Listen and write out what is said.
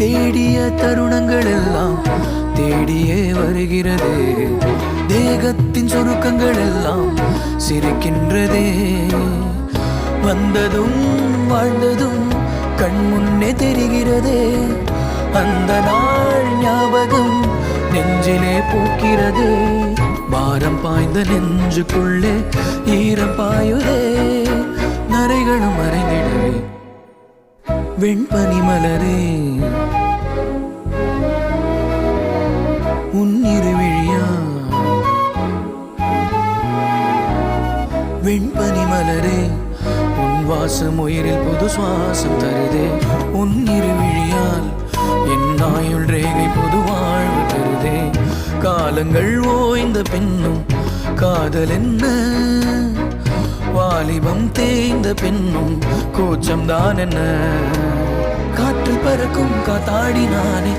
தேடிய தருணங்கள் எல்லாம் தேடியே வருகிறதே. தேகத்தின் சுருக்கங்கள் எல்லாம் சிரிக்கின்றதே. வந்ததும் வாழ்ந்ததும் கண் முன்னே தெரிகிறதே. அந்த நாள் ஞாபகம் நெஞ்சிலே பூக்கிறதே. பாரம் பாய்ந்த நெஞ்சுக்குள்ளே ஈரம் பாயுதே. நரைகளும் மறைந்திடவே வெண்பனி மலரே உன்னிருவிழியா. வெண்பனி மலரே உன் வாசம் உயிரில் புது சுவாசம் தருதே. உன்னிருவிழியால் என் ஆயுள் ரேகை புது வாழ்வு தருதே. காலங்கள் ஓய்ந்த பின்னும் காதல் என்ன, வாலிபம் தேய்ந்த பின்னும் கூச்சம் தான் என்ன. காற்று பறக்கும் காத்தாடி நானே